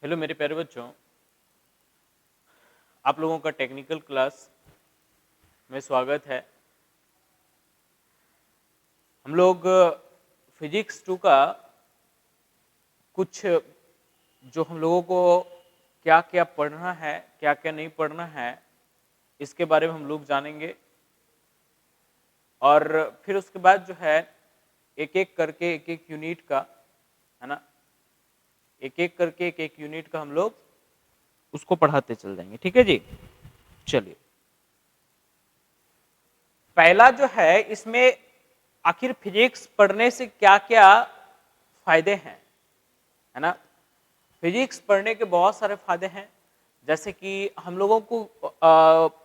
Hello मेरे प्यारे बच्चों, आप लोगों का टेक्निकल क्लास में स्वागत है। हम लोग फिजिक्स 2 का कुछ जो हम लोगों को क्या क्या पढ़ना है, क्या क्या नहीं पढ़ना है, इसके बारे में हम लोग जानेंगे। और फिर उसके बाद जो है एक एक करके एक एक यूनिट का, है ना, एक एक करके एक एक यूनिट का हम लोग उसको पढ़ाते चल जाएंगे। ठीक है जी, चलिए। पहला जो है, इसमें आखिर फिजिक्स पढ़ने से क्या क्या फायदे हैं, है ना। फिजिक्स पढ़ने के बहुत सारे फायदे हैं, जैसे कि हम लोगों को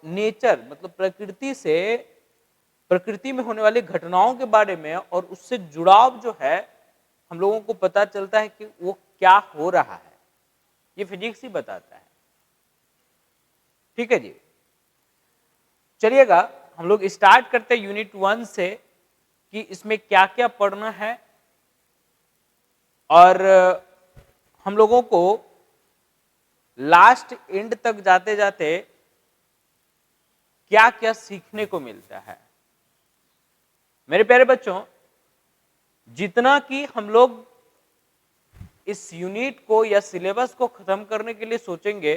नेचर मतलब प्रकृति से, प्रकृति में होने वाली घटनाओं के बारे में और उससे जुड़ाव जो है हम लोगों को पता चलता है कि वो क्या हो रहा है, ये फिजिक्स ही बताता है। ठीक है जी, चलिएगा हम लोग स्टार्ट करते हैं यूनिट 1 से कि इसमें क्या क्या पढ़ना है और हम लोगों को लास्ट एंड तक जाते जाते क्या क्या सीखने को मिलता है। मेरे प्यारे बच्चों, जितना कि हम लोग इस यूनिट को या सिलेबस को खत्म करने के लिए सोचेंगे,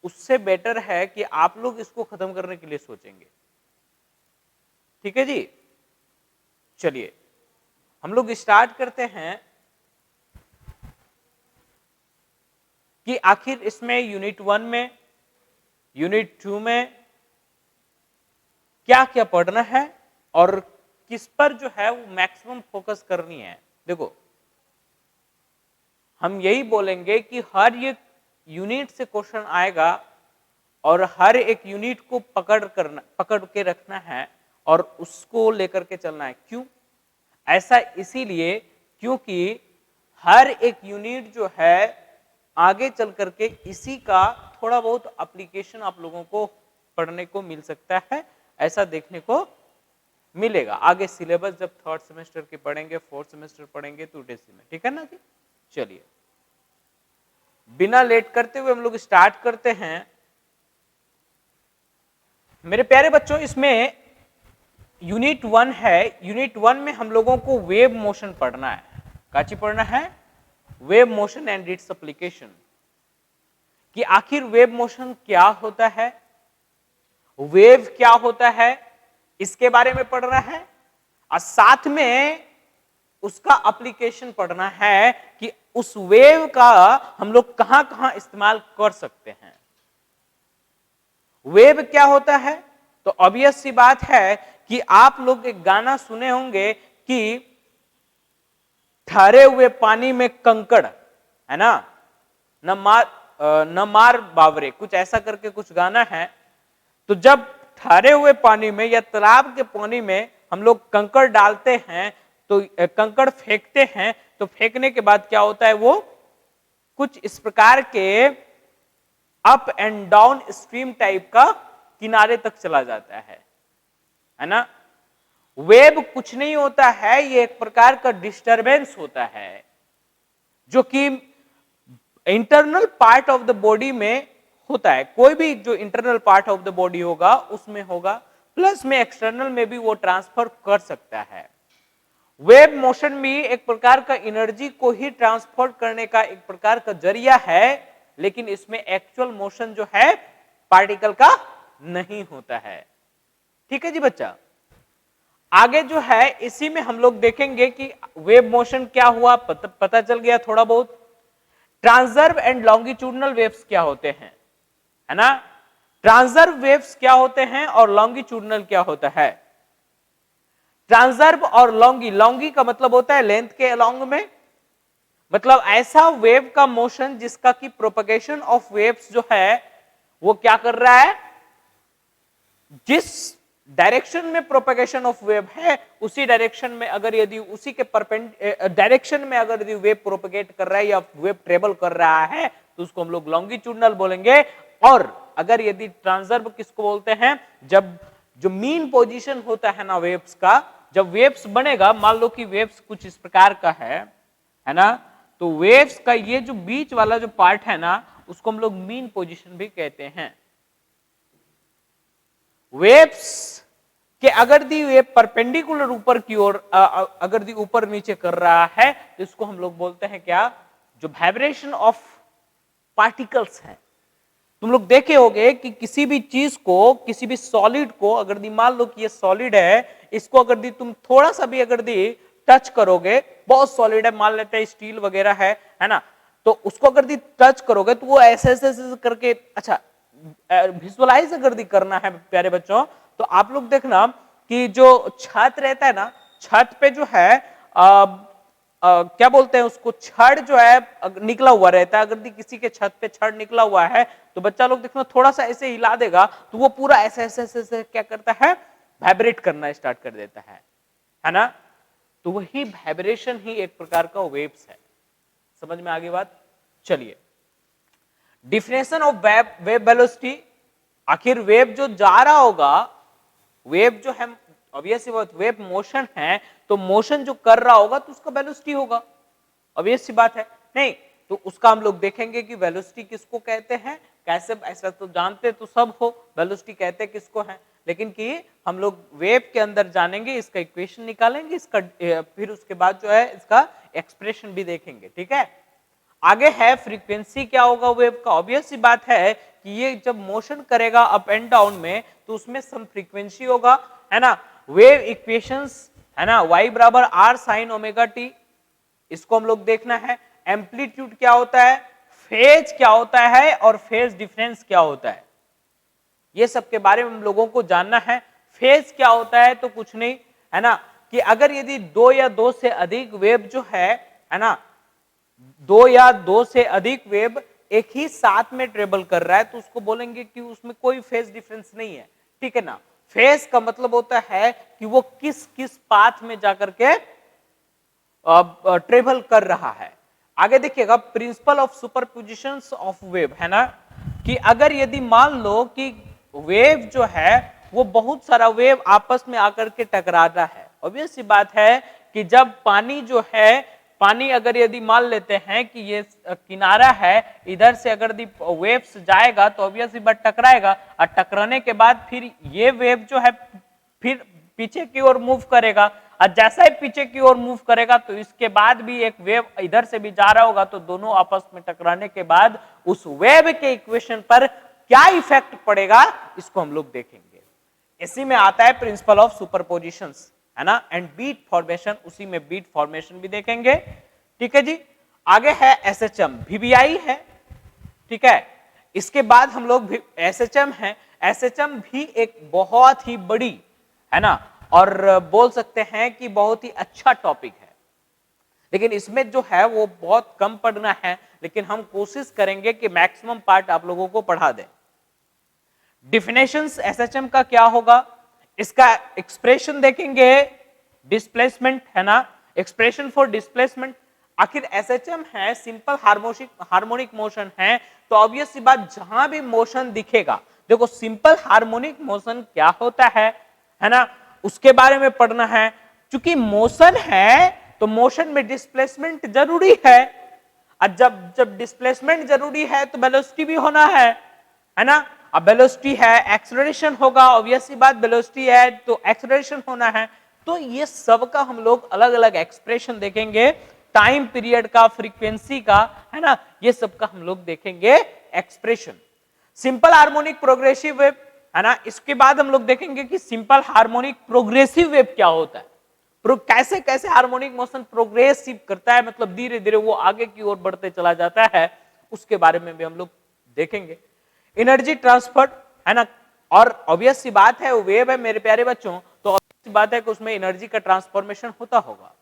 उससे बेटर है कि आप लोग इसको खत्म करने के लिए सोचेंगे। ठीक है जी, चलिए हम लोग स्टार्ट करते हैं कि आखिर इसमें यूनिट 1 में, यूनिट 2 में क्या क्या पढ़ना है और किस पर जो है वो मैक्सिमम फोकस करनी है। देखो, हम यही बोलेंगे कि हर एक यूनिट से क्वेश्चन आएगा और हर एक यूनिट को पकड़ के रखना है और उसको लेकर के चलना है। क्यों ऐसा? इसीलिए क्योंकि हर एक यूनिट जो है आगे चल करके इसी का थोड़ा बहुत एप्लीकेशन आप लोगों को पढ़ने को मिल सकता है, ऐसा देखने को मिलेगा आगे सिलेबस जब थर्ड सेमेस्टर के पढ़ेंगे, फोर्थ सेमेस्टर पढ़ेंगे तो यूटीसी में। ठीक है ना जी, चलिए बिना लेट करते हुए हम लोग स्टार्ट करते हैं। मेरे प्यारे बच्चों, इसमें यूनिट 1 है। यूनिट 1 में हम लोगों को वेव मोशन पढ़ना है। काची पढ़ना है? Wave motion and its application, कि आखिर वेव मोशन क्या होता है, वेव क्या होता है, इसके बारे में पढ़ना है और साथ में उसका एप्लीकेशन पढ़ना है कि उस वेव का हम लोग कहां कहां इस्तेमाल कर सकते हैं। वेव क्या होता है? तो ऑब्वियस सी बात है कि आप लोग एक गाना सुने होंगे कि ठहरे हुए पानी में कंकड़, है ना, न मार बावरे, कुछ ऐसा करके कुछ गाना है। तो जब ठहरे हुए पानी में या तालाब के पानी में हम लोग कंकड़ डालते हैं, तो कंकड़ फेंकते हैं, तो फेंकने के बाद क्या होता है, वो कुछ इस प्रकार के up and down stream type का किनारे तक चला जाता है ना। वेव कुछ नहीं होता है, ये एक प्रकार का डिस्टरबेंस होता है जो कि internal part of the body में होता है। कोई भी जो internal part of the body होगा उसमें होगा, प्लस में एक्सटर्नल में भी वो ट्रांसफर कर सकता है। वेव मोशन भी एक प्रकार का एनर्जी को ही ट्रांसफर करने का एक प्रकार का जरिया है, लेकिन इसमें एक्चुअल मोशन जो है पार्टिकल का नहीं होता है। ठीक है जी बच्चा, आगे जो है इसी में हम लोग देखेंगे कि वेव मोशन क्या हुआ, पता चल गया थोड़ा बहुत। ट्रांसवर्स एंड लॉन्गिट्यूडनल वेव्स क्या होते हैं, है ना। ट्रांसवर्स वेव्स क्या होते हैं और लॉन्गिट्यूडनल क्या होता है। ट्रांसवर्स और लॉन्गी, लॉन्गी का मतलब होता है लेंथ के अलोंग में, मतलब ऐसा वेव का मोशन जिसका कि प्रोपगेशन ऑफ वेव्स जो है वो क्या कर रहा है, जिस डायरेक्शन में प्रोपगेशन ऑफ वेव है उसी डायरेक्शन में अगर यदि उसी के डायरेक्शन में अगर यदि वेव प्रोपगेट कर रहा है या वेव ट्रेवल कर रहा है तो उसको हम लोग लॉन्गिट्यूडनल बोलेंगे। और अगर यदि ट्रांसवर्स किसको बोलते हैं, जब जो मीन पोजीशन होता है ना वेव्स का, जब वेव्स बनेगा, मान लो कि वेव्स कुछ इस प्रकार का है ना, तो वेव्स का ये जो बीच वाला जो पार्ट है ना, उसको हम लोग मीन पोजीशन भी कहते हैं। वेव्स कि अगर दी वेव परपेंडिकुलर ऊपर की ओर अगर दी ऊपर नीचे कर रहा है तो इसको हम लोग बोलते हैं क्या, जो वाइब्रेशन ऑफ पार्टिकल्स है। तुम लोग देखे होंगे कि किसी भी चीज को, किसी भी सॉलिड को अगर दी मान लो कि ये सॉलिड है, इसको अगर दी तुम थोड़ा सा भी अगर दी टच करोगे, बहुत सॉलिड है, मान लेते हैं स्टील वगैरह है ना, तो उसको अगर दी टच करोगे तो वो ऐसे ऐसे करके, अच्छा विजुअलाइज अगर दी करना है प्यारे बच्चों, तो आप लोग देखना कि जो छत रहता है ना, छत पे जो है क्या बोलते हैं उसको, छड़ जो है निकला हुआ रहता है। अगर किसी के छत पे छड़ निकला हुआ है तो बच्चा लोग देखना थोड़ा सा ऐसे हिला देगा तो वो पूरा ऐसे ऐसे ऐसे क्या करता है, वाइब्रेट करना स्टार्ट कर देता है ना। तो वही वाइब्रेशन ही एक प्रकार का वेव्स है। समझ में आ गई बात? चलिए, डिफिनेशन ऑफ वेव वेलोसिटी, आखिर वेव जो जा रहा होगा, वेव जो है ऑब्वियसली बात, वेव मोशन है तो मोशन जो कर रहा होगा तो उसका वेलोसिटी होगा, ऑब्वियस सी बात है नहीं। तो उसका हम लोग देखेंगे कि वेलोसिटी किसको कहते हैं, कैसे, ऐसा तो जानते तो सब हो वेलोसिटी कहते किसको है, लेकिन कि हम लोग वेव के अंदर जानेंगे, इसका इक्वेशन निकालेंगे, इसका फिर उसके बाद जो है इसका एक्सप्रेशन भी देखेंगे। ठीक है, आगे है फ्रीक्वेंसी क्या होगा वेव का। ऑब्वियस सी बात है कि ये जब मोशन करेगा अप एंड डाउन में तो उसमें सम फ्रीक्वेंसी होगा, है ना। वेव इक्वेशंस है ना, y बराबर r sin ओमेगा टी, इसको हम लोग देखना है। एम्पलीट्यूड क्या होता है, फेज क्या होता है और फेज डिफरेंस क्या होता है, ये सब के बारे में हम लोगों को जानना है। फेज क्या होता है, तो कुछ नहीं है ना, कि अगर यदि दो या दो से अधिक वेव जो है ना, दो या दो से अधिक वेव एक ही साथ में ट्रेवल कर रहा है तो उसको बोलेंगे कि उसमें कोई फेज डिफरेंस नहीं है। ठीक है ना, फेज का मतलब होता है कि वो किस किस पाथ में जाकर के ट्रेवल कर रहा है। आगे देखिएगा, principle of superposition of wave है ना, कि अगर यदि मान लो कि वेव जो है वो बहुत सारा वेव आपस में आकर के टकराता है, ऑब्वियस सी बात है कि जब पानी जो है, पानी अगर यदि मान लेते हैं कि ये किनारा है, इधर से अगर वेव्स जाएगा तो ऑब्वियसली बात टकराएगा, और टकराने के बाद फिर ये वेव जो है फिर पीछे की ओर मूव करेगा, और जैसा ही पीछे की ओर मूव करेगा तो इसके बाद भी एक वेव इधर से भी जा रहा होगा, तो दोनों आपस में टकराने के बाद उस वेव के इक्वेशन पर क्या इफेक्ट पड़ेगा इसको हम लोग देखेंगे। इसी में आता है प्रिंसिपल ऑफ सुपरपोजिशंस, है ना, एंड बीट फॉर्मेशन, उसी में बीट फॉर्मेशन भी देखेंगे। ठीक है जी, आगे है एसएचएम, वीवीआई है। ठीक है, इसके बाद हम लोग एसएचएम है। एसएचएम भी एक बहुत ही बड़ी, है ना, और बोल सकते हैं कि बहुत ही अच्छा टॉपिक है, लेकिन इसमें जो है वो बहुत कम पढ़ना है, लेकिन हम कोशिश करेंगे कि मैक्सिमम पार्ट आप लोगों को पढ़ा दें। डिफिनेशंस एसएचएम का क्या होगा, इसका एक्सप्रेशन देखेंगे, डिस्प्लेसमेंट है ना, एक्सप्रेशन फॉर डिस्प्लेसमेंट। आखिर एसएचएम है सिंपल हार्मोनिक मोशन है, तो ऑब्वियस सी बात जहां भी मोशन दिखेगा, देखो सिंपल हार्मोनिक मोशन क्या होता है ना, उसके बारे में पढ़ना है। क्योंकि मोशन है तो मोशन में डिस्प्लेसमेंट जरूरी है, और जब डिस्प्लेसमेंट जरूरी है तो वेलोसिटी भी होना है ना। अब वेलोसिटी है, एक्सेलरेशन होगा, ऑब्वियसली बात वेलोसिटी है तो एक्सेलरेशन होना है। तो ये सब का हम लोग अलग अलग एक्सप्रेशन देखेंगे, टाइम पीरियड का, फ्रीक्वेंसी का, है ना, ये सब का हम लोग देखेंगे expression. Simple harmonic progressive wave, है ना, इसके बाद हम लोग देखेंगे कि सिंपल हार्मोनिक प्रोग्रेसिव वेव क्या होता है, कैसे कैसे हार्मोनिक मोशन प्रोग्रेसिव करता है, मतलब धीरे धीरे वो आगे की ओर बढ़ते चला जाता है, उसके बारे में भी हम लोग देखेंगे। एनर्जी ट्रांसफर, है ना, और ऑब्वियस सी बात है वो वेव है मेरे प्यारे बच्चों, तो ऑब्वियस सी बात है कि उसमें एनर्जी का ट्रांसफॉर्मेशन होता होगा।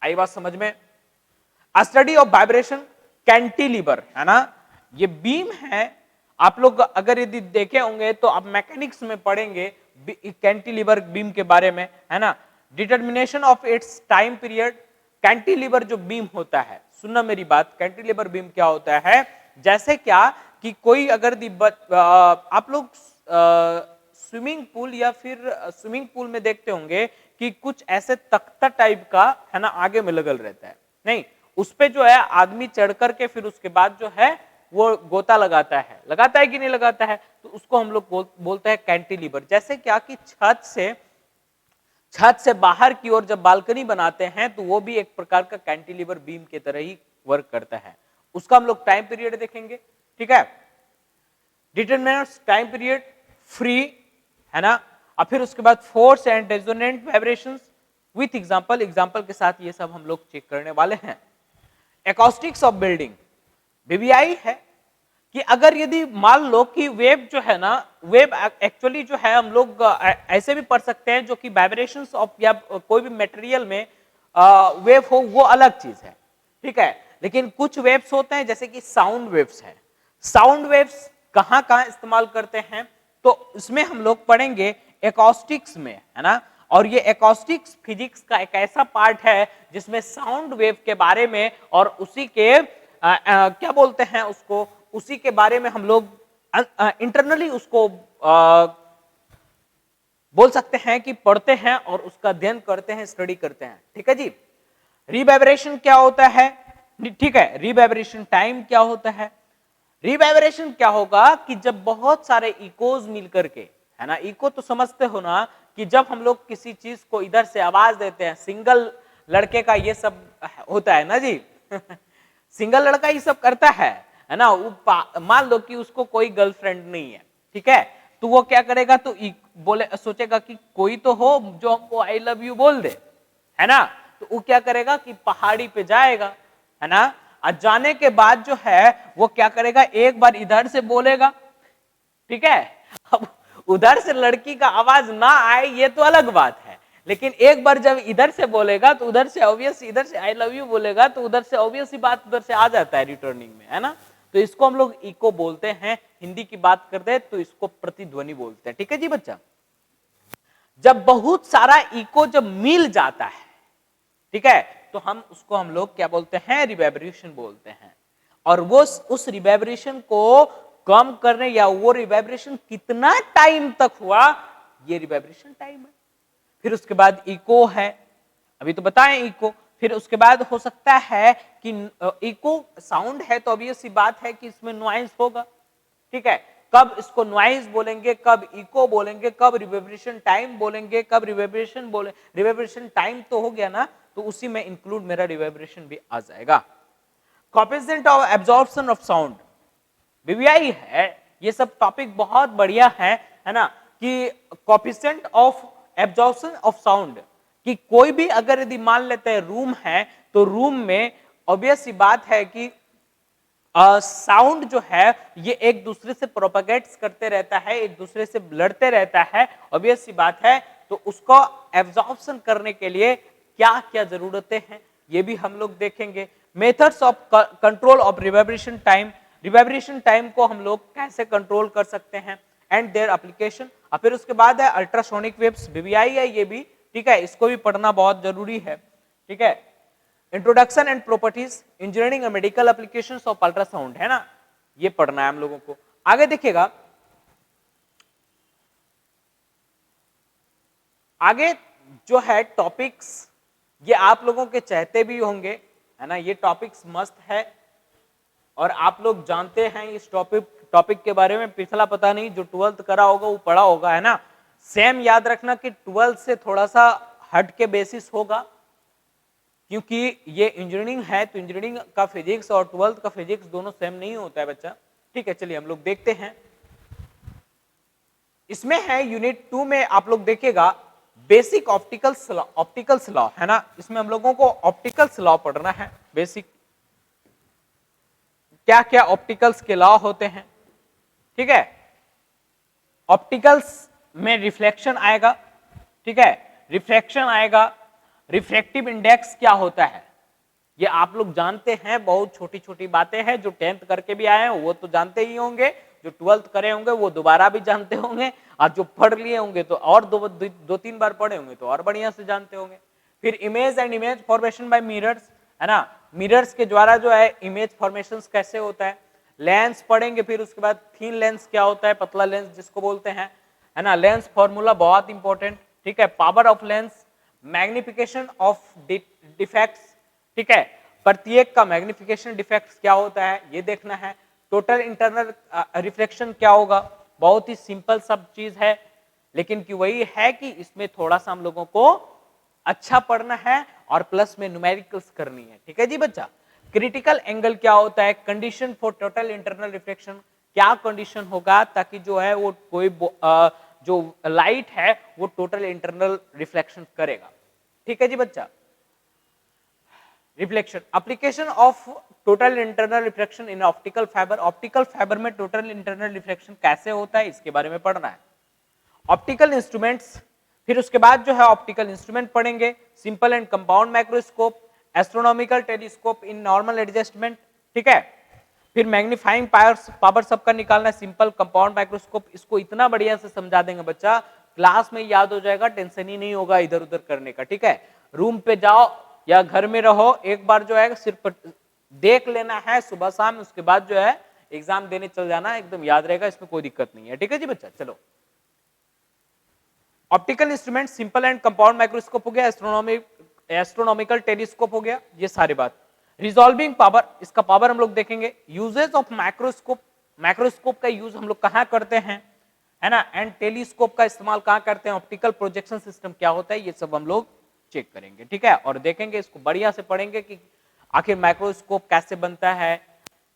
आई बात समझ में? स्टडी ऑफ वाइब्रेशन, कैंटिलीवर, है ना, ये बीम है। आप लोग अगर यदि देखे होंगे तो आप मैकेनिक्स में पढ़ेंगे कैंटिलीवर बीम के बारे में, है ना। Determination of its time period, cantilever जो बीम होता है, सुनना मेरी बात, कैंटिलीवर बीम क्या होता है, जैसे क्या कि कोई अगर आप लोग स्विमिंग पूल या फिर स्विमिंग पूल में देखते होंगे कि कुछ ऐसे तख्ता टाइप का, है ना, आगे में लगल रहता है, नहीं, उस पे जो है आदमी चढ़ करके फिर उसके बाद जो है वो गोता लगाता है कि नहीं लगाता है, तो उसको हम लोग बोलते हैं कैंटिलीवर। जैसे क्या कि छत से बाहर की ओर जब बालकनी बनाते हैं तो वो भी एक प्रकार का कैंटिलीवर बीम की तरह ही वर्क करता है। उसका हम लोग टाइम पीरियड देखेंगे, ठीक है। डिटरमिनर्स टाइम पीरियड, फ्री, है ना, और फिर उसके बाद force and resonant vibrations with example के साथ ये सब हम लोग चेक करने वाले हैं। एकॉस्टिक्स ऑफ बिल्डिंग, बीबीआई है कि अगर यदि मान लो कि वेव जो है ना, वेव एक्चुअली जो है हम लोग ऐसे भी पढ़ सकते हैं जो कि वाइब्रेशंस ऑफ या कोई भी मटेरियल में वेव हो वो अलग चीज है, ठीक है। लेकिन कुछ वेव्स होते हैं जैसे कि साउंड वेव्स है। साउंड वेव्स कहां कहां इस्तेमाल करते हैं, तो इसमें हम लोग पढ़ेंगे एकॉस्टिक्स में, है ना। और ये एकॉस्टिक्स फिजिक्स का एक ऐसा पार्ट है जिसमें साउंड वेव के बारे में और उसी के क्या बोलते हैं उसको, उसी के बारे में हम लोग इंटरनली उसको बोल सकते हैं कि पढ़ते हैं और उसका अध्ययन करते हैं, स्टडी करते हैं, ठीक है जी। रीवाइब्रेशन क्या होता है, ठीक है। रीवाइब्रेशन टाइम क्या होता है, रीवाइब्रेशन क्या होगा कि जब बहुत सारे इकोज मिलकर के, है ना, इको तो समझते हो ना कि जब हम लोग किसी चीज को इधर से आवाज देते हैं, सिंगल लड़के का ये सब होता है ना जी सिंगल लड़का ये सब करता है ना। मान लो कि उसको कोई गर्लफ्रेंड नहीं है, ठीक है, तो वो क्या करेगा, तो बोले सोचेगा कि कोई तो हो जो हमको आई लव यू बोल दे, है ना। तो वो क्या करेगा कि पहाड़ी पे जाएगा, है ना, और जाने के बाद जो है वो क्या करेगा, एक बार इधर से बोलेगा, ठीक है। अब उधर से लड़की का आवाज ना आए ये तो अलग बात है, लेकिन एक बार जब इधर से बोलेगा तो उधर से ऑब्वियस, इधर से आई लव यू बोलेगा तो उधर से ऑब्वियस ही बात उधर से आ जाता है रिटर्निंग में, है ना। तो इसको हम लोग इको बोलते हैं। हिंदी की बात करते हैं तो इसको प्रतिध्वनि बोलते हैं, ठीक है जी बच्चा। जब बहुत सारा इको जब मिल जाता है, ठीक है, तो हम उसको हम लोग क्या बोलते हैं, रिवाइब्रेशन बोलते हैं। और वो उस रिवाइब्रेशन को कम करने या वो रिवाइब्रेशन कितना टाइम तक हुआ, ये रिवाइब्रेशन टाइम है। फिर उसके बाद इको है, अभी तो बताएं इको। फिर उसके बाद हो सकता है कि इको साउंड है तो ऑब्वियस सी बात है कि इसमें नॉइज होगा, ठीक है। कब इसको नॉइज बोलेंगे, कब इको बोलेंगे, कब रिवाइब्रेशन टाइम बोलेंगे, कब रिवाइब्रेशन टाइम तो हो गया ना, तो उसी में इंक्लूड मेरा रिवाइब्रेशन भी आ जाएगा। Coefficient of absorption of sound, BBI है, ये सब टॉपिक बहुत बढ़िया है ना, कि coefficient of absorption of sound, कि कोई भी अगर यदि मान लेते हैं रूम है तो रूम में ऑब्वियस सी बात है कि साउंड जो है ये एक दूसरे से प्रोपेगेट्स करते रहता है, एक दूसरे से लड़ते रहता है, ऑब्वियस सी बात है। तो उसको एब्जॉर्प्शन करने के लिए क्या क्या जरूरतें हैं ये भी हम लोग देखेंगे। Methods of control of reverberation time, reverberation time को हम लोग कैसे कंट्रोल कर सकते हैं एंड देयर एप्लीकेशन। और फिर उसके बाद है अल्ट्रासोनिक वेव्स, बीबीआई है ये भी, ठीक है, इसको भी पढ़ना बहुत जरूरी है, ठीक है। Introduction and properties, engineering and medical applications of ultrasound, है ना, ये पढ़ना है हम लोगों को। आगे देखिएगा, आगे जो है टॉपिक्स ये आप लोगों के चाहते भी होंगे, है ना, ये टॉपिक्स मस्त है और आप लोग जानते हैं इस टॉपिक के बारे में। पिछला पता नहीं जो 12th करा होगा वो पढ़ा होगा, है ना। सेम याद रखना कि 12th से थोड़ा सा हट के बेसिस होगा, क्योंकि ये इंजीनियरिंग है तो इंजीनियरिंग का फिजिक्स और 12th का फिजिक्स दोनों सेम नहीं होता है बच्चा, ठीक है। चलिए हम लोग देखते हैं, इसमें है यूनिट 2 में आप लोग देखिएगा बेसिक ऑप्टिकल्स लॉ, है ना। इसमें हम लोगों को ऑप्टिकल्स लॉ पढ़ना है, बेसिक क्या क्या ऑप्टिकल्स के लॉ होते हैं, ठीक है। ऑप्टिकल्स में रिफ्लेक्शन आएगा, ठीक है, रिफ्लेक्शन आएगा। रिफ्रैक्टिव इंडेक्स क्या होता है ये आप लोग जानते हैं, बहुत छोटी छोटी बातें हैं, जो 10th करके भी आए हैं वो तो जानते ही होंगे, जो 12th करे होंगे वो दोबारा भी जानते होंगे, और जो पढ़ लिए होंगे तो और दो तीन बार पढ़े होंगे तो और बढ़िया से जानते होंगे। फिर image and image formation by mirrors, है ना, मिरर्स के द्वारा जो है इमेज फॉर्मेशन कैसे होता है। लेंस पढ़ेंगे, फिर उसके बाद थीन लेंस क्या होता है, पतला लेंस जिसको बोलते हैं, है ना। लेंस फॉर्मूला बहुत इंपॉर्टेंट, ठीक है। Power of lens, magnification of defects, ठीक है। प्रत्येक का मैग्निफिकेशन डिफेक्ट क्या होता है ये देखना है। टोटल इंटरनल रिफ्लेक्शन क्या होगा, बहुत ही सिंपल सब चीज है, लेकिन कि वही है कि इसमें थोड़ा सा हम लोगों को अच्छा पढ़ना है और प्लस में न्यूमेरिकल्स करनी है। ठीक है जी बच्चा। क्रिटिकल एंगल क्या होता है, condition for total internal reflection, क्या कंडीशन होगा ताकि जो है वो कोई जो लाइट है वो टोटल इंटरनल रिफ्लेक्शन करेगा। ठीक है जी बच्चा। Reflection, application of total internal reflection in optical fibre, optical fibre में टोटल इंटरनल रिफ्लेक्शन कैसे होता है इसके बारे में पढ़ना है। ऑप्टिकल इंस्ट्रूमेंट्स, फिर उसके बाद जो है ऑप्टिकल इंस्ट्रूमेंट पढ़ेंगे, simple and compound microscope, astronomical telescope in normal adjustment. ठीक है, फिर मैग्नीफाइंग पावर सबका निकालना है, सिंपल कंपाउंड माइक्रोस्कोप, इसको इतना बढ़िया से समझा देंगे बच्चा, क्लास में याद हो जाएगा, टेंशन ही नहीं होगा इधर उधर करने का। ठीक है, रूम पे जाओ या घर में रहो, एक बार जो है सिर्फ देख लेना है सुबह शाम, उसके बाद जो है एग्जाम देने चल जाना, एकदम याद रहेगा, इसमें कोई दिक्कत नहीं है। ठीक है जी बच्चा। चलो, optical instrument, simple and compound microscope हो गया, एस्ट्रोनॉमिकल टेलीस्कोप हो गया, ये सारी बात। रिजॉल्विंग पावर, इसका पावर हम लोग देखेंगे। यूजेस ऑफ माइक्रोस्कोप, माइक्रोस्कोप का यूज हम लोग कहां करते हैं, है ना, एंड टेलीस्कोप का इस्तेमाल कहां करते हैं, ऑप्टिकल प्रोजेक्शन सिस्टम क्या होता है, ये सब हम लोग चेक करेंगे। ठीक है, और देखेंगे, इसको बढ़िया से पढ़ेंगे कि आखिर माइक्रोस्कोप कैसे बनता है।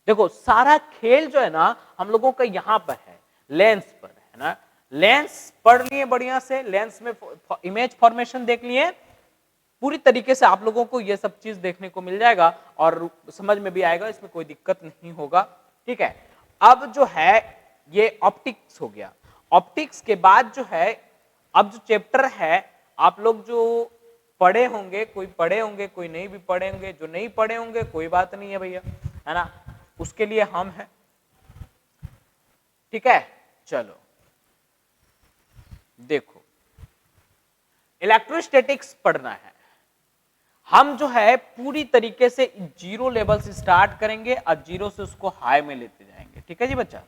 देखो सारा खेल जो है ना हम लोगों का यहाँ पर है, लेंस पर है ना, लेंस पढ़ लिए बढ़िया से, लेंस में इमेज फॉर्मेशन देख लिए, पूरी तरीके से आप लोगों को ये सब चीज देखने को मिल जाएगा और समझ में भी आएगा, इसमें कोई दिक्कत नहीं होगा। ठीक है, अब जो है ये ऑप्टिक्स हो गया। ऑप्टिक्स के बाद जो है अब जो चैप्टर है, आप लोग जो पढ़े होंगे, कोई पढ़े होंगे कोई नहीं भी पढ़े होंगे, जो नहीं पढ़े होंगे कोई बात नहीं है भैया, है ना, उसके लिए हम हैं। ठीक है, चलो देखो, इलेक्ट्रोस्टैटिक्स पढ़ना है, हम जो है पूरी तरीके से जीरो लेवल से स्टार्ट करेंगे और जीरो से उसको हाई में लेते जाएंगे। ठीक है जी बच्चा।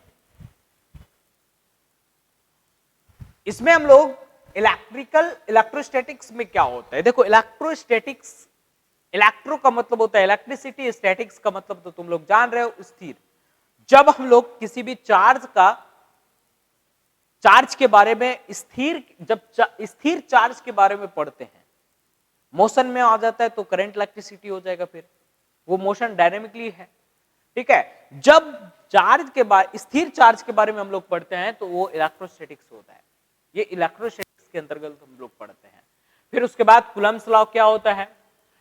इसमें हम लोग इलेक्ट्रोस्टैटिक्स में क्या होता है, देखो इलेक्ट्रोस्टैटिक्स, इलेक्ट्रो का मतलब होता है इलेक्ट्रिसिटी, स्टैटिक्स का मतलब तो तुम लोग जान रहे हो, स्थिर। जब हम लोग किसी भी चार्ज के बारे में स्थिर चार्ज के बारे में पढ़ते हैं, मोशन में आ जाता है तो करंट इलेक्ट्रिसिटी हो जाएगा, फिर वो मोशन डायनेमिकली है। ठीक है, जब स्थिर चार्ज के बारे में हम लोग पढ़ते हैं तो वो इलेक्ट्रोस्टैटिक्स होता है, ये इलेक्ट्रोस्टैटिक्स के अंतर्गत हम लोग पढ़ते हैं। फिर उसके बाद कूलम्ब्स लॉ क्या होता है,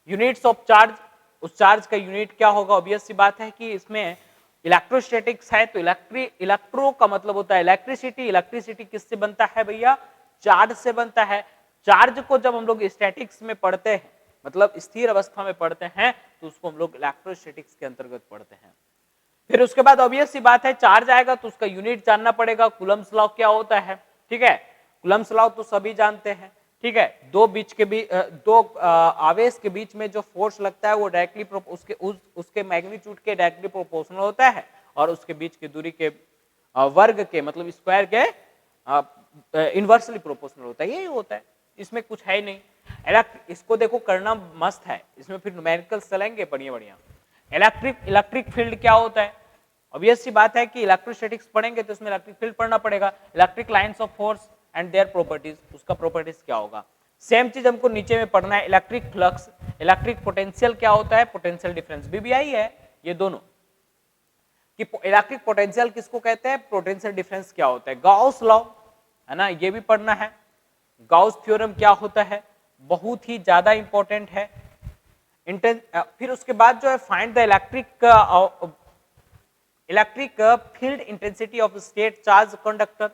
यूनिट्स ऑफ चार्ज, उस चार्ज का यूनिट क्या होगा, ऑब्वियस सी बात है कि इसमें इलेक्ट्रोस्टैटिक्स है तो इलेक्ट्रो का मतलब होता है इलेक्ट्रिसिटी, इलेक्ट्रिसिटी किससे बनता है भैया, चार्ज से बनता है। चार्ज को जब हम लोग स्टैटिक्स में पढ़ते हैं, मतलब स्थिर अवस्था में पढ़ते हैं, तो उसको हम लोग इलेक्ट्रोस्टैटिक्स के अंतर्गत पढ़ते हैं। फिर उसके बाद ऑब्वियस सी बात है, चार्ज आएगा तो उसका यूनिट जानना पड़ेगा, कूलम्ब्स लॉ क्या होता है। ठीक है, कूलम्ब्स लॉ तो सभी जानते हैं। ठीक है, दो आवेश के बीच में जो फोर्स लगता है वो डायरेक्टली उसके मैग्नीट्यूड के डायरेक्टली प्रोपोर्शनल होता है, और उसके बीच की दूरी के वर्ग के मतलब स्क्वायर के इनवर्सली प्रोपोर्शनल होता है, यही होता है, इसमें कुछ है ही नहीं। इसको देखो करना मस्त है, इसमें फिर न्यूमेरिकल्स चलेंगे बढ़िया बढ़िया। इलेक्ट्रिक फील्ड क्या होता है, ऑब्वियस सी बात है कि इलेक्ट्रोस्टैटिक्स पढ़ेंगे तो इसमें इलेक्ट्रिक फील्ड पढ़ना पड़ेगा। Electric lines of force and their properties, उसका प्रॉपर्टीज क्या होगा। सेम चीज हमको नीचे में पढ़ना है, इलेक्ट्रिक फ्लक्स, इलेक्ट्रिक पोटेंशियल क्या होता है, पोटेंशियल डिफरेंस, बीबीआई है ये दोनों, कि इलेक्ट्रिक पोटेंशियल किसको कहते हैं, पोटेंशियल डिफरेंस क्या होता है। गॉस लॉ है ना, ये भी पढ़ना है। गॉस थ्योरम क्या होता है, बहुत ही ज्यादा इंपॉर्टेंट है। फिर उसके बाद जो है find the electric field intensity of state charge conductor,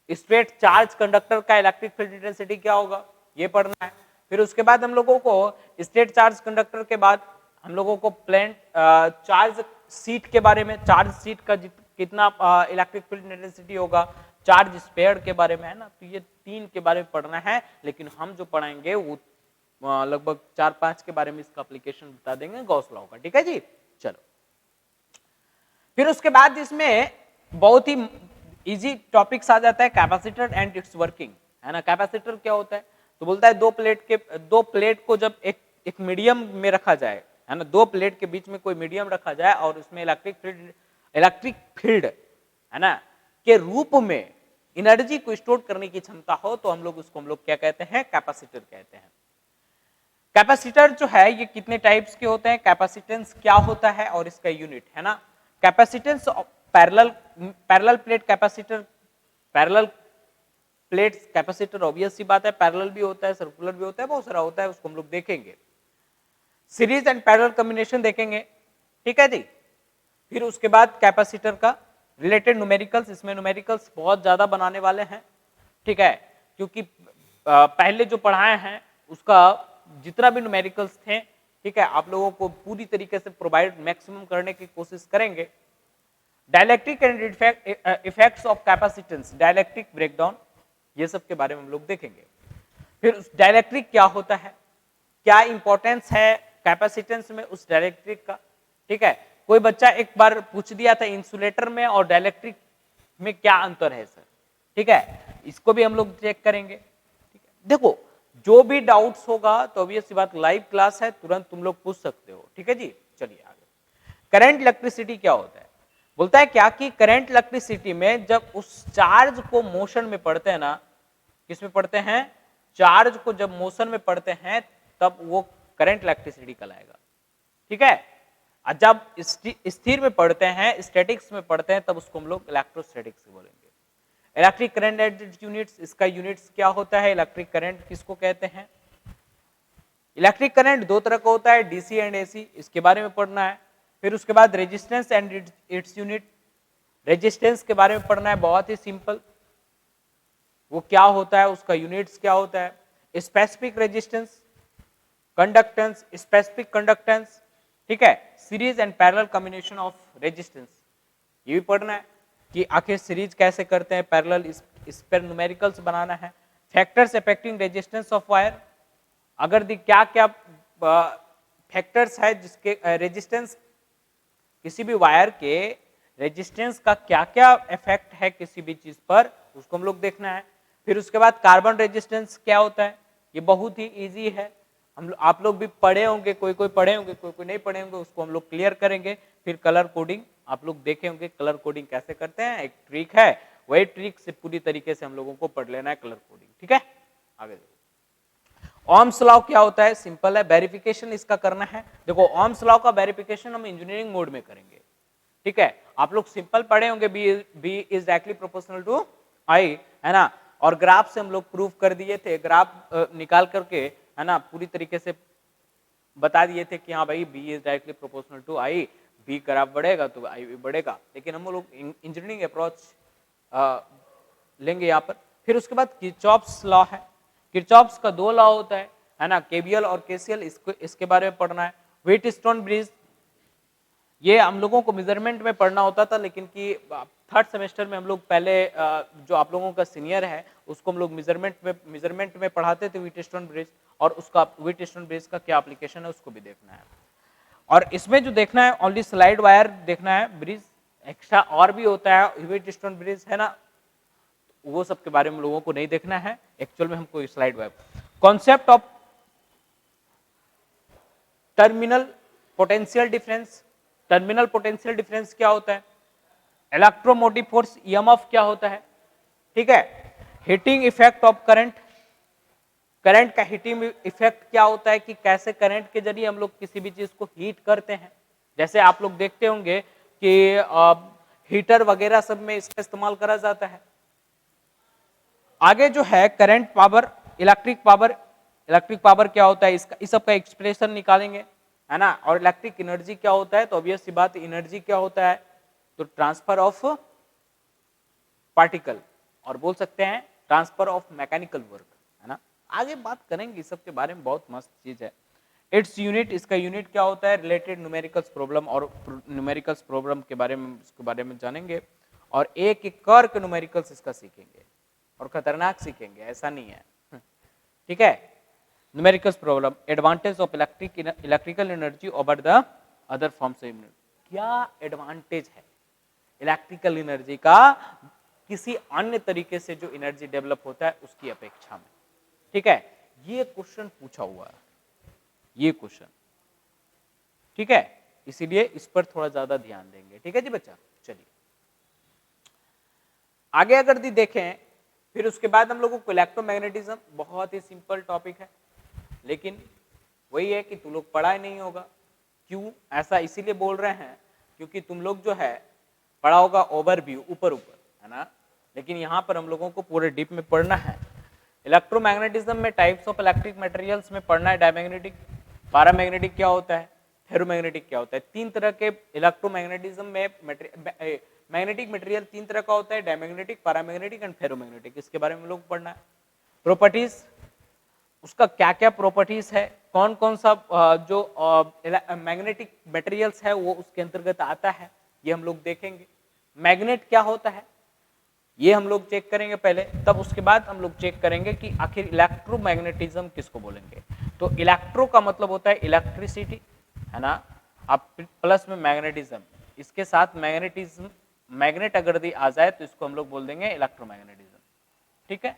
straight charge conductor का इलेक्ट्रिक फील्ड इंटेंसिटी क्या होगा, ये पढ़ना है। फिर उसके बाद हम लोगों को स्ट्रेट चार्ज कंडक्टर के बाद हम लोगों को प्लेन चार्ज सीट के बारे में, चार्ज सीट का कितना इलेक्ट्रिक फील्ड इंटेंसिटी होगा, चार्ज स्पेयर के बारे में, है ना, तो ये तीन के बारे में पढ़ना है। लेकिन हम जो पढ़ाएंगे वो लगभग 4-5 के बारे में इसका एप्लीकेशन बता देंगे गॉस लॉ का। ठीक है जी, चलो। फिर उसके बाद इसमें बहुत ही इजी टॉपिक्स आ जाता है, कैपेसिटर एंड इट्स वर्किंग, है ना। कैपेसिटर क्या होता है, तो बोलता है दो प्लेट को जब एक मीडियम में रखा जाए, है ना, दो प्लेट के बीच में कोई मीडियम रखा जाए और उसमें इलेक्ट्रिक फील्ड है ना के रूप में एनर्जी को स्टोर करने की क्षमता हो तो हम लोग क्या कहते हैं, कैपेसिटर कहते हैं। कैपेसिटर जो है ये कितने टाइप्स के होते हैं, कैपेसिटेंस क्या होता है और इसका यूनिट है ना, capacitance parallel plate capacitor, parallel plates capacitor obvious सी बात है, पैरेलल भी होता है, सर्कुलर भी होता है, बहुत सारा होता है, उसको हम लोग देखेंगे। सीरीज एंड पैरेलल कॉम्बिनेशन देखेंगे, ठीक है जी। फिर उसके बाद कैपेसिटर का रिलेटेड न्यूमेरिकल्स, इसमें न्यूमेरिकल्स बहुत ज्यादा बनाने वाले हैं, ठीक है, क्योंकि पहले जो पढ़ाए हैं उसका जितना भी न्यूमेरिकल्स थे, ठीक है, आप लोगों को पूरी तरीके से प्रोवाइड मैक्सिमम करने की कोशिश करेंगे। Dielectric and effects of capacitance, dielectric breakdown, ये सब के बारे में हम लोग देखेंगे। फिर उस डायलेक्ट्रिक क्या होता है, क्या इंपॉर्टेंस है कैपेसिटेंस में उस डायलेक्ट्रिक का, ठीक है। कोई बच्चा एक बार पूछ दिया था इंसुलेटर में और डायलेक्ट्रिक में क्या अंतर है सर, ठीक है, इसको भी हम लोग चेक करेंगे, ठीक है। देखो जो भी डाउट्स होगा तो ऑब्वियस सी बात, लाइव क्लास है, तुरंत तुम लोग पूछ सकते हो, ठीक है जी। चलिए आगे, करंट इलेक्ट्रिसिटी क्या होता है, बोलता है क्या कि करंट इलेक्ट्रिसिटी में जब उस चार्ज को मोशन में पढ़ते हैं ना, किस में पढ़ते हैं, चार्ज को जब मोशन में पढ़ते हैं तब वो करंट इलेक्ट्रिसिटी कहलाएगा, ठीक है। जब स्थिर में पढ़ते हैं, स्टैटिक्स में पढ़ते हैं, तब उसको हम लोग इलेक्ट्रोस्टैटिक्स बोलेंगे। इलेक्ट्रिक करंट एट यूनिट्स, इसका यूनिट्स क्या होता है, इलेक्ट्रिक करंट किसको कहते हैं। इलेक्ट्रिक करंट दो तरह का होता है, डीसी एंड एसी, इसके बारे में पढ़ना है। फिर उसके बाद resistance and its unit, resistance के बारे में पढ़ना है, बहुत ही सिंपल, वो क्या होता है, उसका यूनिट्स क्या होता है। Specific resistance, conductance, specific conductance, ठीक है। Series and parallel combination of resistance, ये भी पढ़ना है कि आखिर सीरीज कैसे करते हैं, पैरेलल, इस पर न्यूमेरिकल्स बनाना है। Factors affecting resistance of wire, अगर क्या क्या फैक्टर्स है जिसके रेजिस्टेंस, किसी भी वायर के रेजिस्टेंस का क्या क्या इफेक्ट है किसी भी चीज पर, उसको हम लोग देखना है। फिर उसके बाद कार्बन रेजिस्टेंस क्या होता है, ये बहुत ही इजी है, आप लोग भी पढ़े होंगे, कोई कोई पढ़े होंगे, कोई कोई नहीं पढ़े होंगे, उसको हम लोग क्लियर करेंगे। फिर कलर कोडिंग, आप लोग देखे होंगे कलर कोडिंग कैसे करते हैं, एक ट्रिक है, वही ट्रिक से पूरी तरीके से हम लोगों को पढ़ लेना है कलर कोडिंग, ठीक है। आगे देखो, ओम्स लॉ क्या होता है, सिंपल है, वेरिफिकेशन इसका करना है। देखो ओम्स लॉ का वेरिफिकेशन हम इंजीनियरिंग मोड में करेंगे, ठीक है। आप लोग सिंपल पढ़े होंगे, B is directly proportional to I, है ना, और ग्राफ से हम लोग प्रूफ कर दिए थे, ग्राफ निकाल करके, है ना, पूरी तरीके से बता दिए थे कि हाँ भाई B is directly proportional to I, B graph बढ़ेगा तो आई भी बढ़ेगा, लेकिन हम लोग इंजीनियरिंग अप्रोच लेंगे यहाँ पर। फिर उसके बाद किरचॉफ्स लॉ है, किरचॉफ्स का दो लॉ होता है ना, केवीएल और केसीएल, इसके बारे में पढ़ना है। व्हीटस्टोन ब्रिज, ये हम लोगों को मेजरमेंट में पढ़ना होता था, लेकिन कि थर्ड सेमेस्टर में हम लोग पहले जो आप लोगों का सीनियर है उसको हम लोग मेजरमेंट में पढ़ाते थे व्हीटस्टोन ब्रिज, और उसका व्हीटस्टोन ब्रिज का क्या एप्लीकेशन है उसको भी देखना है। और इसमें जो देखना है ओनली स्लाइड वायर देखना है, ब्रिज एक्स्ट्रा और भी होता है व्हीटस्टोन ब्रिज, है ना, वो सब के बारे में लोगों को नहीं देखना है, एक्चुअल में हमको slide wire. Concept of terminal potential difference, terminal potential difference क्या होता है, इलेक्ट्रोमोटिव फोर्स ईएमएफ क्या होता है, ठीक है। Heating effect of current, current का हीटिंग इफेक्ट क्या होता है कि कैसे करंट के जरिए हम लोग किसी भी चीज को हीट करते हैं, जैसे आप लोग देखते होंगे कि हीटर वगैरह सब में इसका इस्तेमाल करा जाता है। आगे जो है current power, electric power, electric power क्या होता है, इसका इस सब का एक्सप्रेशन निकालेंगे, है ना। और इलेक्ट्रिक एनर्जी क्या होता है, तो ऑब्वियस सी बात, एनर्जी क्या होता है, तो ट्रांसफर ऑफ पार्टिकल, और बोल सकते हैं ट्रांसफर ऑफ मैकेनिकल वर्क, है ना। आगे बात करेंगे इस सब के बारे में, बहुत मस्त चीज है। इट्स यूनिट, इसका यूनिट क्या होता है, रिलेटेड न्यूमेरिकल्स प्रॉब्लम, और न्यूमेरिकल्स प्रॉब्लम के बारे में, इसके बारे में जानेंगे, और एक एक करके न्यूमेरिकल्स इसका सीखेंगे, और खतरनाक सीखेंगे, ऐसा नहीं है, ठीक है। Numericals problem, advantage of electrical energy over the other forms of energy, क्या एडवांटेज है इलेक्ट्रिकल एनर्जी का किसी अन्य तरीके से जो एनर्जी डेवलप होता है उसकी अपेक्षा में, ठीक है। ये क्वेश्चन पूछा हुआ है, ये क्वेश्चन, ठीक है, इसीलिए इस पर थोड़ा ज्यादा ध्यान देंगे। ठीक है जी बच्चा, चलिए आगे अगर देखें, फिर उसके बाद हम लोगों को इलेक्ट्रोमैग्नेटिज्म, बहुत ही सिंपल टॉपिक है, लेकिन वही है कि तुम लोग पढ़ा ही नहीं होगा। क्यों ऐसा इसीलिए बोल रहे हैं, क्योंकि तुम लोग जो है पढ़ा होगा ओवरव्यू, ऊपर ऊपर, है ना, लेकिन यहाँ पर हम लोगों को पूरे डीप में पढ़ना है। इलेक्ट्रोमैग्नेटिज्म में टाइप्स ऑफ इलेक्ट्रिक मटेरियल्स में पढ़ना है, डायमैग्नेटिक, पैरामैग्नेटिक क्या होता है, फेरोमैग्नेटिक क्या होता है। तीन तरह के इलेक्ट्रोमैग्नेटिज्म में मैग्नेटिक मटेरियल तीन तरह का होता है, डायमैग्नेटिक, पैरामैग्नेटिक एंड फेरोमैग्नेटिक। इसके बारे में लोग पढ़ना है। प्रॉपर्टीज, उसका क्या क्या प्रॉपर्टीज है, कौन कौन सा जो मैग्नेटिक मटेरियल्स है वो उसके अंतर्गत आता है, ये हम लोग देखेंगे। मैग्नेट क्या होता है ये हम लोग चेक करेंगे पहले, तब उसके बाद हम लोग चेक करेंगे कि आखिर इलेक्ट्रोमैग्नेटिज्म किसको बोलेंगे। तो इलेक्ट्रो का मतलब होता है इलेक्ट्रिसिटी, है ना, आप प्लस में मैग्नेटिज्म, इसके साथ मैग्नेटिज्म, मैग्नेट अगर दी आ जाए तो इसको हम लोग बोल देंगे इलेक्ट्रोमैग्नेटिज्म। ठीक है,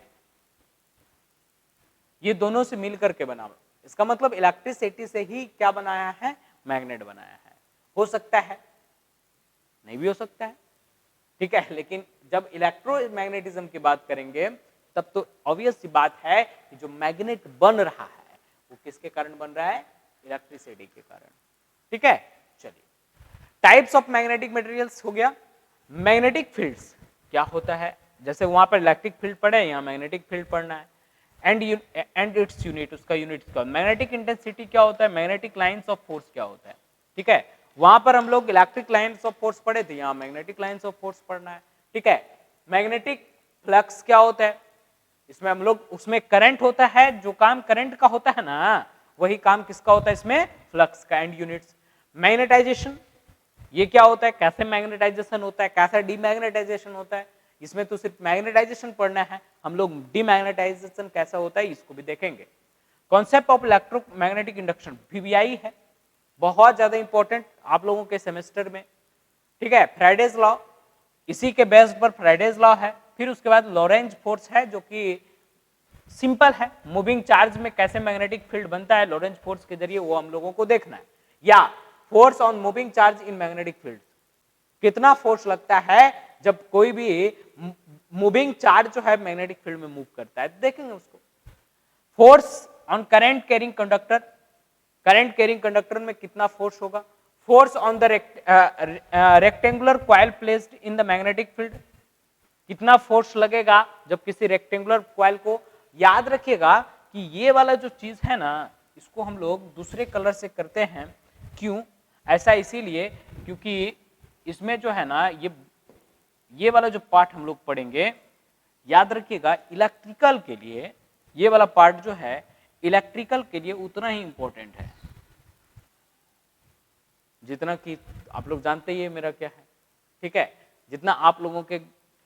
ये दोनों से मिल करके बना, इसका मतलब इलेक्ट्रिसिटी से ही क्या बनाया है, मैग्नेट बनाया है। हो सकता है, नहीं भी हो सकता है, ठीक है, लेकिन जब इलेक्ट्रोमैग्नेटिज्म की बात करेंगे तब तो ऑब्वियस सी बात है कि जो मैग्नेट बन रहा है वो किसके कारण बन रहा है, इलेक्ट्रिसिटी के कारण। ठीक है, चलिए टाइप्स ऑफ मैग्नेटिक मटेरियल्स हो गया। मैग्नेटिक फील्ड्स क्या होता है, जैसे वहां पर इलेक्ट्रिक फील्ड पढ़े, यहाँ मैग्नेटिक फील्ड पढ़ना है। एंड इट्स यूनिट, उसका यूनिट क्या, मैग्नेटिक इंटेंसिटी क्या होता है, मैग्नेटिक लाइंस ऑफ फोर्स क्या होता है। ठीक है, वहां पर हम लोग इलेक्ट्रिक लाइंस ऑफ फोर्स पढ़े थे, यहाँ मैग्नेटिक लाइंस ऑफ फोर्स पढ़ना है। ठीक है, मैग्नेटिक फ्लक्स क्या होता है, इसमें हम लोग, उसमें करंट होता है, जो काम करंट का होता है ना वही काम किसका होता है, इसमें फ्लक्स का। एंड यूनिट्स, मैग्नेटाइजेशन, ये क्या होता है, कैसे मैग्नेटाइजेशन होता है, कैसे डीमैग्नेटाइजेशन होता है, इसमें तो सिर्फ मैग्नेटाइजेशन पढ़ना है, हम लोग डीमैग्नेटाइजेशन कैसा होता है इसको भी देखेंगे। Concept of electromagnetic induction, VVI है, बहुत ज्यादा इंपॉर्टेंट आप लोगों के सेमेस्टर में। ठीक है, फ्राइडेज लॉ, इसी के बेस पर फ्राइडेज लॉ है। फिर उसके बाद लॉरेंज फोर्स है, जो कि सिंपल है, मूविंग चार्ज में कैसे मैग्नेटिक फील्ड बनता है लॉरेंज फोर्स के जरिए, वो हम लोगों को देखना है। या force on moving charge in magnetic field, कितना फोर्स लगता है जब कोई भी मूविंग चार्ज जो है मैग्नेटिक फील्ड में मूव करता है, देखेंगे उसको। Force on current carrying conductor, current carrying conductor में कितना फोर्स होगा। Force on the rectangular coil placed in the magnetic field, कितना फोर्स लगेगा जब किसी रेक्टेंगुलर कॉइल को, याद रखिएगा कि ये वाला जो चीज है ना, इसको हम लोग दूसरे कलर से करते हैं। क्यों ऐसा, इसीलिए क्योंकि इसमें जो है ना, ये वाला जो पार्ट हम लोग पढ़ेंगे, याद रखिएगा इलेक्ट्रिकल के लिए ये वाला पार्ट जो है इलेक्ट्रिकल के लिए उतना ही इंपॉर्टेंट है जितना कि आप लोग जानते ही है मेरा क्या है। ठीक है, जितना आप लोगों के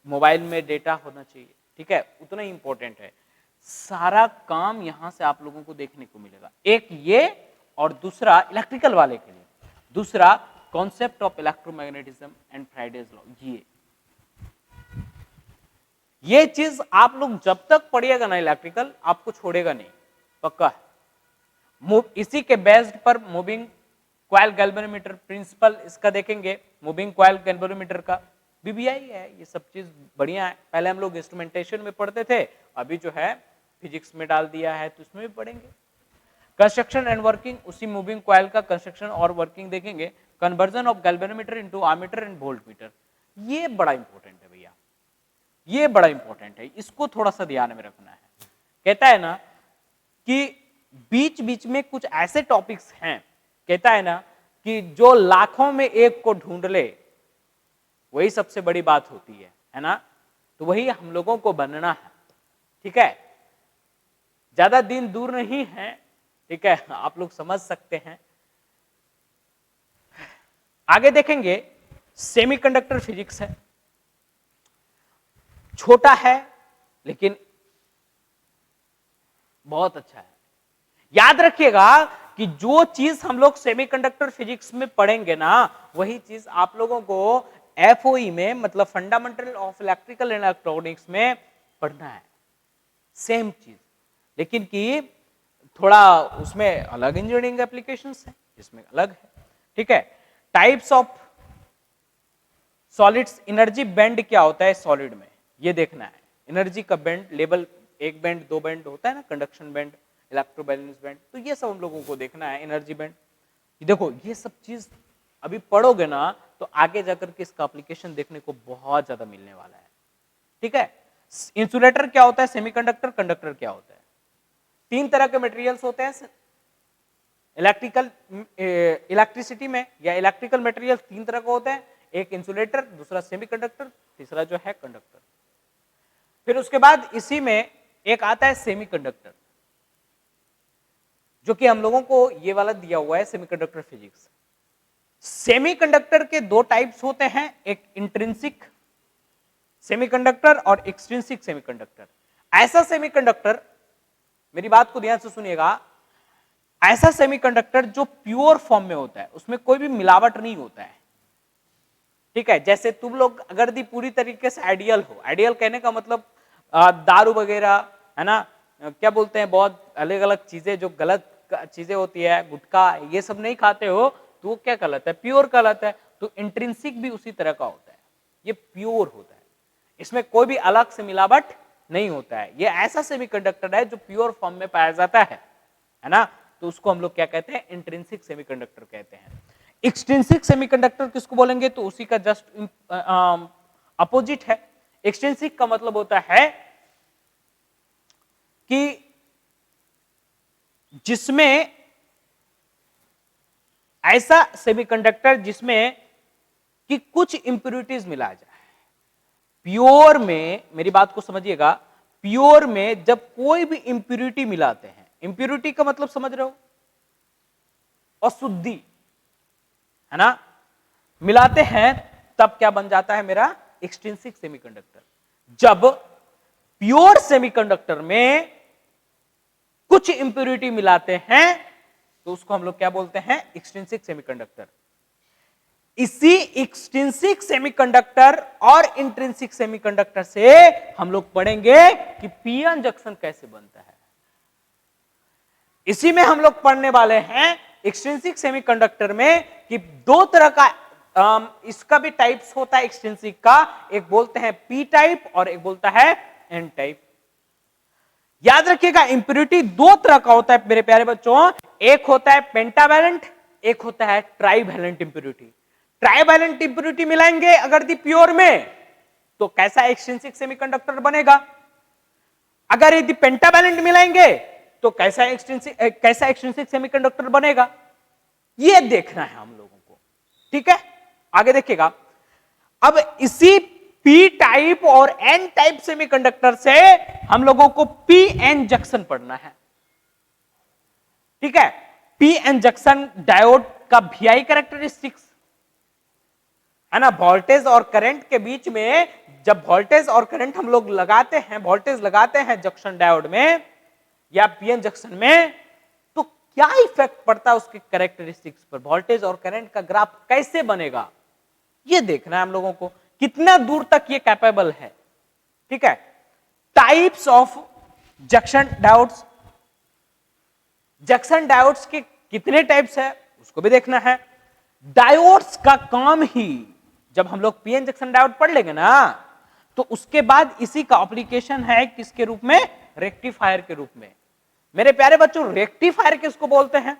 मोबाइल में डेटा होना चाहिए, ठीक है, उतना ही इंपॉर्टेंट है। सारा काम यहां से आप लोगों को देखने को मिलेगा, एक ये और दूसरा इलेक्ट्रिकल वाले के लिए, दूसरा concept of electromagnetism and Fridays law. ये चीज आप लोग जब तक पढ़िएगा ना इलेक्ट्रिकल, आपको छोड़ेगा नहीं, पक्का है। इसी के बेस्ड पर मूविंग कॉइल गैल्वेनोमीटर प्रिंसिपल, इसका देखेंगे, मूविंग कॉइल गैल्वेनोमीटर का वीवीआई है। ये सब चीज बढ़िया है, पहले हम लोग इंस्ट्रूमेंटेशन में पढ़ते थे, अभी जो है फिजिक्स में डाल दिया है, तो इसमें भी पढ़ेंगे। कंस्ट्रक्शन एंड वर्किंग, उसी मूविंग कॉइल का कंस्ट्रक्शन और वर्किंग देखेंगे। Conversion of galvanometer into ammeter and voltmeter, ये बड़ा इंपॉर्टेंट है भैया, ये बड़ा इंपॉर्टेंट है, इसको थोड़ा सा ध्यान में रखना है। कहता है ना कि बीच बीच में कुछ ऐसे टॉपिक्स हैं, कहता है ना कि जो लाखों में एक को ढूंढ ले वही सबसे बड़ी बात होती है ना, तो वही हम लोगों को बनना है। ठीक है, ज्यादा दिन दूर नहीं है, ठीक है, आप लोग समझ सकते हैं। आगे देखेंगे, सेमीकंडक्टर फिजिक्स है, छोटा है लेकिन बहुत अच्छा है। याद रखिएगा कि जो चीज हम लोग सेमीकंडक्टर फिजिक्स में पढ़ेंगे ना, वही चीज आप लोगों को एफओई में, मतलब fundamental of electrical and electronics में पढ़ना है, सेम चीज, लेकिन कि थोड़ा उसमें अलग इंजीनियरिंग एप्लीकेशंस है, इसमें अलग है। ठीक है। Types of solids, energy band क्या होता है सॉलिड में, ये देखना है। एनर्जी का बैंड, लेवल, एक बैंड, दो बैंड होता है ना, कंडक्शन बैंड, इलेक्ट्रोवैलेंस बैंड, तो ये सब हम लोगों को देखना है। एनर्जी बैंड, देखो ये सब चीज अभी पढ़ोगे ना तो आगे जाकर के इसका एप्लीकेशन देखने को बहुत ज्यादा मिलने वाला है। ठीक है। इंसुलेटर क्या होता है, सेमीकंडक्टर, कंडक्टर क्या होता है। तीन तरह के मटेरियल्स होते हैं इलेक्ट्रिसिटी में, या इलेक्ट्रिकल मटेरियल तीन तरह का होते हैं, एक इंसुलेटर, दूसरा सेमीकंडक्टर, तीसरा जो है कंडक्टर। फिर उसके बाद इसी में एक आता है सेमीकंडक्टर, जो कि हम लोगों को ये वाला दिया हुआ है सेमीकंडक्टर फिजिक्स। सेमीकंडक्टर के दो टाइप्स होते हैं, एक इंट्रिंसिक सेमीकंडक्टर और एक्सट्रिंसिक सेमीकंडक्टर। ऐसा सेमीकंडक्टर, मेरी बात को ध्यान से सुनिएगा, ऐसा सेमीकंडक्टर जो प्योर फॉर्म में होता है, उसमें कोई भी मिलावट नहीं होता है। ठीक है। जैसे तुम लोग अगर दी पूरी तरीके से आइडियल हो, आइडियल कहने का मतलब दारू वगैरह है ना, क्या बोलते हैं, बहुत अलग अलग चीजें जो गलत चीजें होती है, गुटखा, ये सब नहीं खाते हो तो वो क्या कहलाता है, प्योर कहलाता है। तो इंट्रिंसिक भी उसी तरह का होता है, ये प्योर होता है, इसमें कोई भी अलग से मिलावट नहीं होता है। ये ऐसा सेमीकंडक्टर है जो प्योर फॉर्म में पाया जाता है ना, तो उसको हम लोग क्या कहते हैं, इंट्रिंसिक सेमीकंडक्टर कहते हैं। एक्सट्रिंसिक सेमीकंडक्टर किसको बोलेंगे, तो उसी का जस्ट अपोजिट है। एक्सट्रिंसिक का मतलब होता है कि जिसमें ऐसा सेमीकंडक्टर जिसमें कि कुछ इंप्योरिटीज मिला जाए। प्योर में, मेरी बात को समझिएगा, प्योर में जब कोई भी इंप्योरिटी मिलाते हैं, इंप्योरिटी का मतलब समझ रहे हो, अशुद्धि है ना, मिलाते हैं, तब क्या बन जाता है मेरा एक्सट्रिंसिक सेमीकंडक्टर। जब प्योर सेमीकंडक्टर में कुछ इंप्योरिटी मिलाते हैं तो उसको हम लोग क्या बोलते हैं, एक्सट्रिंसिक सेमीकंडक्टर। इसी एक्सट्रिंसिक सेमीकंडक्टर और इंट्रिंसिक सेमीकंडक्टर से हम लोग पढ़ेंगे कि पीएन जंक्शन कैसे बनता है। इसी में हम लोग पढ़ने वाले हैं एक्सट्रिंसिक सेमीकंडक्टर में कि दो तरह का इसका भी टाइप्स होता है एक्सट्रिंसिक का, एक बोलते हैं पी टाइप और एक बोलता है एन टाइप। याद रखिएगा, इंप्योरिटी दो तरह का होता है मेरे प्यारे बच्चों, एक होता है पेंटावैलेंट, एक होता है ट्राइवैलेंट इंप्योरिटी। ट्राइवैलेंट इंप्योरिटी मिलाएंगे अगर दी प्योर में तो कैसा एक्सट्रिंसिक सेमीकंडक्टर बनेगा, अगर यदि पेंटावैलेंट मिलाएंगे तो कैसा एक्सट्रिंसिक सेमीकंडक्टर बनेगा, ये देखना है हम लोगों को। ठीक है, आगे देखिएगा। अब इसी पी टाइप और एन टाइप सेमीकंडक्टर से हम लोगों को पी एन जंक्शन पढ़ना है। ठीक है, पी एन जंक्शन डायोड का वीआई कैरेक्टरिस्टिक्स है ना, वोल्टेज और करंट के बीच में जब वोल्टेज और करंट हम लोग लगाते हैं, वोल्टेज लगाते हैं जंक्शन डायोड में या पीएन जंक्शन में, तो क्या इफेक्ट पड़ता है उसके कैरेक्टरिस्टिक्स पर, वोल्टेज और करंट का ग्राफ कैसे बनेगा, ये देखना है हम लोगों को, कितना दूर तक ये कैपेबल है। ठीक है, types of junction diodes, junction diodes के कितने टाइप्स है उसको भी देखना है। डायोड्स का काम ही, जब हम लोग पीएन जंक्शन डायोड पढ़ लेंगे ना तो उसके बाद इसी का एप्लीकेशन है किसके रूप में, रेक्टिफायर के रूप में। मेरे प्यारे बच्चों, रेक्टिफायर किसको बोलते हैं,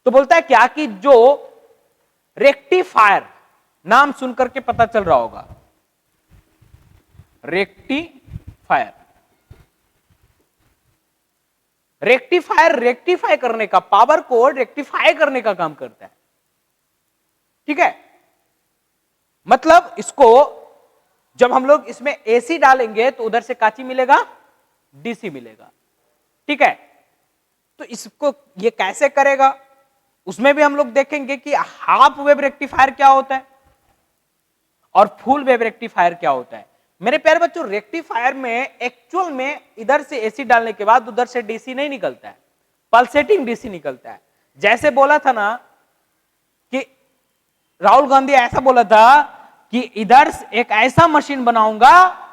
तो बोलता है क्या कि जो रेक्टिफायर, नाम सुनकर के पता चल रहा होगा, रेक्टिफायर, रेक्टिफायर रेक्टिफाई करने का, पावर को रेक्टिफाई करने का काम करता है। ठीक है, मतलब इसको जब हम लोग इसमें एसी डालेंगे तो उधर से काची मिलेगा, डीसी मिलेगा। ठीक है, तो इसको ये कैसे करेगा, उसमें भी हम लोग देखेंगे कि हाफ वेव रेक्टिफायर क्या होता है और फुल वेव रेक्टिफायर क्या होता है। मेरे प्यारे बच्चों, रेक्टिफायर में एक्चुअल में इधर से एसी डालने के बाद उधर से डीसी नहीं निकलता है, पल्सेटिंग डीसी निकलता है। जैसे बोला था ना कि राहुल गांधी ऐसा बोला था कि इधर एक ऐसा मशीन बनाऊंगा,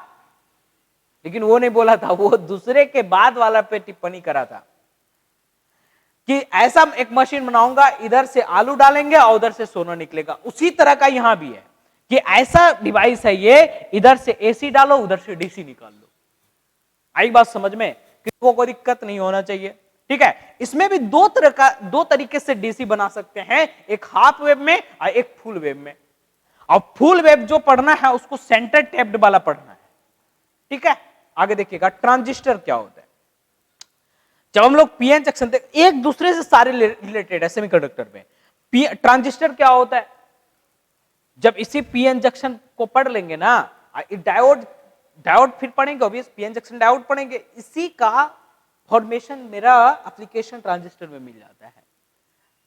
लेकिन वो नहीं बोला था, वो दूसरे के बाद वाला पे टिप्पणी करा था। कि ऐसा एक मशीन बनाऊंगा, इधर से आलू डालेंगे और उधर से सोना निकलेगा। उसी तरह का यहां भी है कि ऐसा डिवाइस है ये, इधर से एसी डालो, उधर से डीसी निकाल लो। आई बात समझ में? किसी को दिक्कत नहीं होना चाहिए, ठीक है। इसमें भी दो तरीके से डीसी बना सकते हैं, एक हाफ वेव में और एक फुल वेव में। और फुल वेव जो पढ़ना है उसको सेंटर टैप्ड वाला पढ़ना है, ठीक है। आगे देखिएगा ट्रांजिस्टर क्या होता है। जब हम लोग पीएन जंक्शन एक दूसरे से सारे रिलेटेड है सेमीकंडक्टर में। ट्रांजिस्टर क्या होता है, जब इसी पीएन जंक्शन को पढ़ लेंगे ना, डायोड फिर पढ़ेंगे, ऑब्वियस पीएन जंक्शन डायोड पढ़ेंगे, इसी का फॉर्मेशन मेरा एप्लीकेशन ट्रांजिस्टर में मिल जाता है।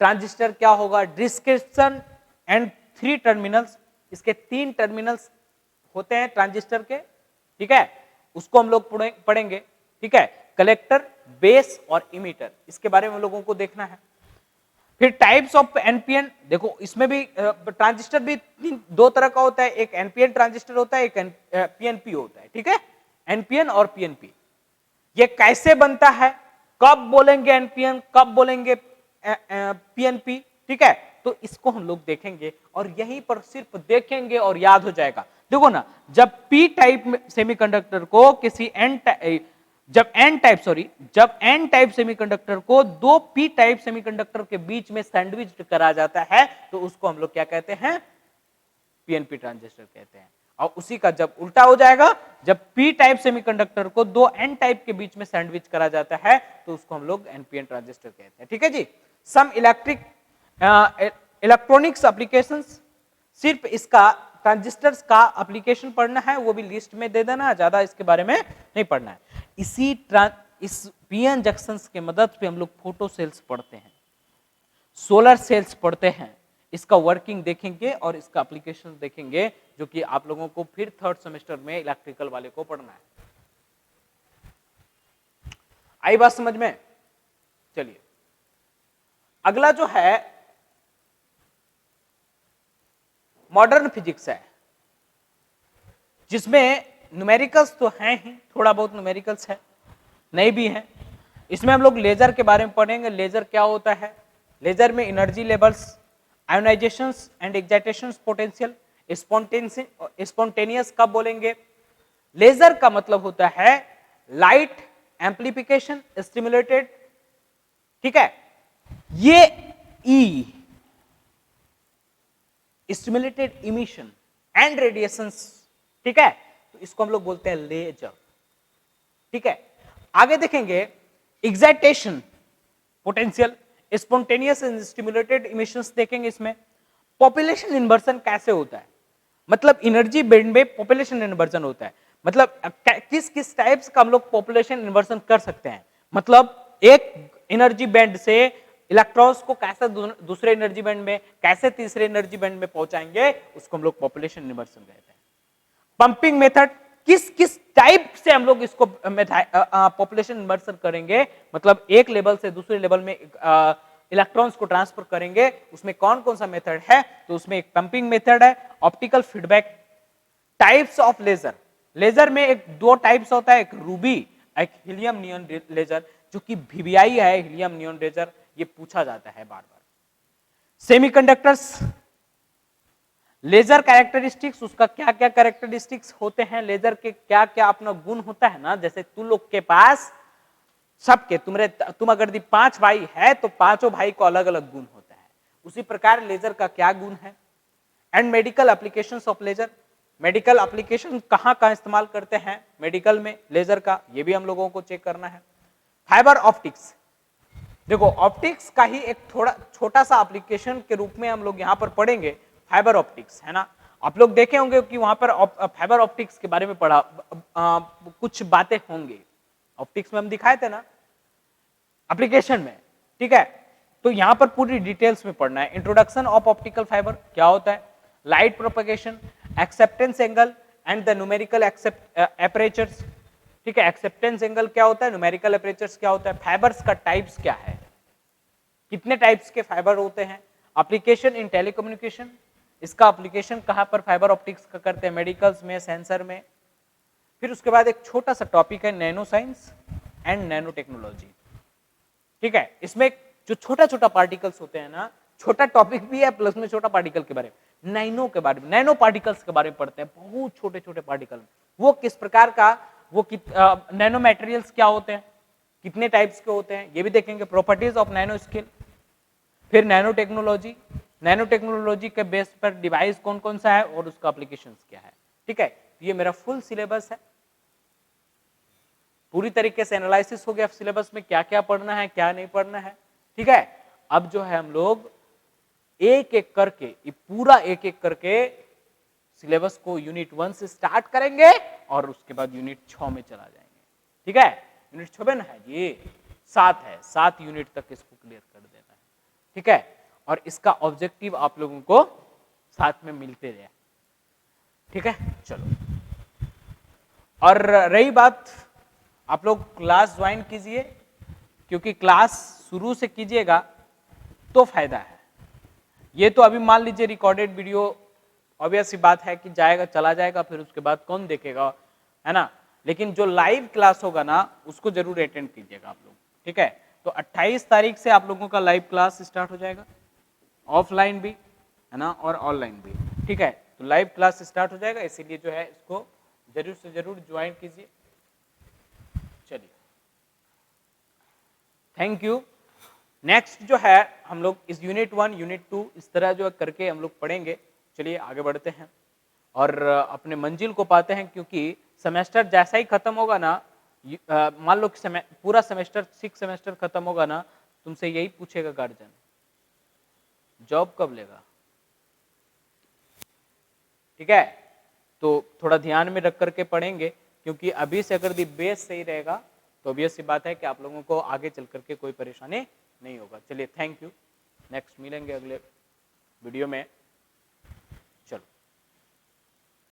ट्रांजिस्टर क्या होगा, डिस्क्रिप्शन एंड 3 टर्मिनल्स, इसके 3 टर्मिनल्स होते हैं ट्रांजिस्टर के, ठीक है। उसको हम लोग पढ़ेंगे, ठीक है। कलेक्टर, बेस और इमीटर, इसके बारे में हम लोगों को देखना है। फिर टाइप्स ऑफ एनपीएन, देखो इसमें भी ट्रांजिस्टर भी 2 तरह का होता है, एक एनपीएन ट्रांजिस्टर होता है, एक पीएनपी होता है, ठीक है। एनपीएन और पीएनपी, ये कैसे बनता है, कब बोलेंगे एनपीएन, कब बोलेंगे पीएनपी, ठीक है। तो इसको हम लोग देखेंगे और यहीं पर सिर्फ देखेंगे और याद हो जाएगा। देखो ना, जब पी टाइप सेमीकंडक्टर को किसी जब एन टाइप सेमीकंडक्टर को 2 पी टाइप सेमीकंडक्टर के बीच में सैंडविच करा जाता है तो उसको हम लोग क्या कहते हैं, पीएनपी ट्रांजिस्टर कहते हैं। और उसी का जब उल्टा हो जाएगा, जब पी टाइप सेमीकंडक्टर को 2 एन टाइप के बीच में सैंडविच करा जाता है तो उसको हम लोग एनपीएन ट्रांजिस्टर कहते हैं, ठीक है जी। सम इलेक्ट्रॉनिक्स एप्लीकेशंस, सिर्फ इसका ट्रांजिस्टर्स का एप्लीकेशन पढ़ना है, वो भी लिस्ट में दे देना, ज्यादा इसके बारे में नहीं पढ़ना है। इस पीएन जंक्शंस के मदद से हम लोग फोटो सेल्स पढ़ते हैं, सोलर सेल्स पढ़ते हैं, इसका वर्किंग देखेंगे और इसका एप्लीकेशन देखेंगे, जो कि आप लोगों को फिर 3rd सेमेस्टर में इलेक्ट्रिकल वाले को पढ़ना है। आई बात समझ में? चलिए अगला जो है मॉडर्न फिजिक्स है, जिसमें न्यूमेरिकल्स तो हैं ही, थोड़ा बहुत न्यूमेरिकल्स है, नहीं भी है। इसमें हम लोग लेजर के बारे में पढ़ेंगे, लेजर क्या होता है, लेजर में energy levels, ionisations and excitations, potential, spontaneous कब बोलेंगे। लेजर का मतलब होता है लाइट एम्प्लीफिकेशन स्टिमुलेटेड, ठीक है। ये ई स्टिमुलेटेड इमिशन एंड रेडिएशंस, ठीक है, तो इसको हम लोग बोलते हैं लेजर, ठीक है। आगे देखेंगे excitation, potential, spontaneous and stimulated emissions देखेंगे। इसमें पॉपुलेशन इन्वर्जन कैसे होता है, मतलब एनर्जी बैंड में पॉपुलेशन इन्वर्जन होता है, मतलब किस किस टाइप्स का हम लोग पॉपुलेशन इन्वर्जन कर सकते हैं, मतलब एक एनर्जी बैंड से इलेक्ट्रॉन्स को कैसे दूसरे एनर्जी बैंड में, कैसे तीसरे एनर्जी बैंड में पहुंचाएंगे, उसको हम लोग पॉपुलेशन इन्वर्जन कहते हैं। पंपिंग मेथड, किस किस टाइप से हम लोग इसको पॉपुलेशन इन्वर्जन करेंगे, मतलब एक लेवल से दूसरे लेवल में इलेक्ट्रॉन्स को ट्रांसफर करेंगे, उसमें कौन कौन सा मेथड है, तो उसमें एक पंपिंग मेथड है, optical feedback. Types of laser, laser में एक 2 टाइप्स होता है, एक रूबी, एक हीलियम नियॉन लेजर, जो कि वीवीआई है, हीलियम नियॉन लेजर, ये पूछा जाता है बार बार। सेमीकंडक्टर्स, लेजर कैरेक्टरिस्टिक्स, उसका क्या क्या कैरेक्टरिस्टिक्स होते हैं, लेजर के क्या क्या अपना गुण होता है ना, जैसे तुम लोग के पास सबके तुम अगर 5 भाई है तो 5 भाई को अलग अलग गुण होता है, उसी प्रकार लेजर का क्या गुण है। And medical applications of laser, medical application कहाँ कहाँ इस्तेमाल करते हैं मेडिकल में लेजर का, ये भी हम लोगों को चेक करना है। फाइबर ऑप्टिक्स, देखो ऑप्टिक्स का ही एक थोड़ा छोटा सा एप्लीकेशन के रूप में हम लोग यहाँ पर पढ़ेंगे, फाइबर ऑप्टिक्स, है ना। आप लोग देखे होंगे कि वहां पर फाइबर ऑप्टिक्स के बारे में पढ़ा, कुछ बातें होंगी, ऑप्टिक्स में हम दिखाए थे ना एप्लीकेशन में, ठीक है। तो यहां पर पूरी डिटेल्स में पढ़ना है। इंट्रोडक्शन ऑफ ऑप्टिकल फाइबर क्या होता है, light propagation, acceptance angle and the numerical apertures, ठीक है। एक्सेप्टेंस एंगल क्या होता है, न्यूमेरिकल एपरेचर्स क्या होता है, फाइबर्स का टाइप्स क्या है, कितने टाइप्स के फाइबर होते हैं। एप्लीकेशन इन टेलीकम्युनिकेशन, इसका एप्लीकेशन कहां पर फाइबर ऑप्टिक्स का करते हैं, मेडिकल्स में, सेंसर में। फिर उसके बाद एक छोटा सा टॉपिक है nano science and nano technology, ठीक है। इसमें एक जो छोटा छोटा पार्टिकल्स होते हैं ना, छोटा टॉपिक भी है प्लस में छोटा पार्टिकल के बारे में, नैनो के बारे में, नैनो पार्टिकल्स के बारे में पढ़ते हैं, बहुत छोटे छोटे पार्टिकल, वो किस प्रकार का, वो नैनो मटेरियल्स क्या होते हैं, कितने टाइप्स के होते हैं, ये भी देखेंगे, प्रॉपर्टीज ऑफ नैनो स्केल। फिर नैनो टेक्नोलॉजी, नैनो टेक्नोलॉजी के बेस पर डिवाइस कौन कौन सा है और उसका एप्लीकेशंस क्या है। ठीक है, ये मेरा फुल सिलेबस है, पूरी तरीके से एनालिसिस हो गया सिलेबस में क्या क्या पढ़ना है क्या नहीं पढ़ना है। ठीक है, अब जो है हम लोग एक एक करके, ये पूरा एक एक करके सिलेबस को यूनिट 1 से स्टार्ट करेंगे और उसके बाद यूनिट 6 में चला जाएंगे। ठीक है, यूनिट 6 में है ये 7 है, 7 यूनिट तक इसको क्लियर कर देना है। ठीक है, और इसका ऑब्जेक्टिव आप लोगों को साथ में मिलते रहे। ठीक है, चलो, और रही बात, आप लोग क्लास ज्वाइन कीजिए, क्योंकि क्लास शुरू से कीजिएगा तो फायदा है। ये तो अभी मान लीजिए रिकॉर्डेड वीडियो, ऑब्वियस सी बात है कि जाएगा चला जाएगा, फिर उसके बाद कौन देखेगा, है ना, लेकिन जो लाइव क्लास होगा ना उसको जरूर अटेंड कीजिएगा आप लोग। ठीक है, तो 28 तारीख से आप लोगों का लाइव क्लास स्टार्ट हो जाएगा, ऑफलाइन भी, है ना, और ऑनलाइन भी। ठीक है, तो लाइव क्लास स्टार्ट हो जाएगा, इसीलिए जो है इसको जरूर से जरूर ज्वाइन कीजिए। चलिए, थैंक यू। नेक्स्ट जो है हम लोग इस यूनिट 1 यूनिट 2 इस तरह जो है करके हम लोग पढ़ेंगे। चलिए आगे बढ़ते हैं और अपने मंजिल को पाते हैं, क्योंकि सेमेस्टर जैसा ही खत्म होगा ना, मान लो पूरा सेमेस्टर 6 सेमेस्टर खत्म होगा ना, तुमसे यही पूछेगा गार्जियन, जॉब कब लेगा। ठीक है, तो थोड़ा ध्यान में रख करके पढ़ेंगे, क्योंकि अभी से अगर बेस सही रहेगा तो ऑब्वियस सी बात है कि आप लोगों को आगे चल करके कोई परेशानी नहीं होगा। चलिए, थैंक यू, नेक्स्ट मिलेंगे अगले वीडियो में।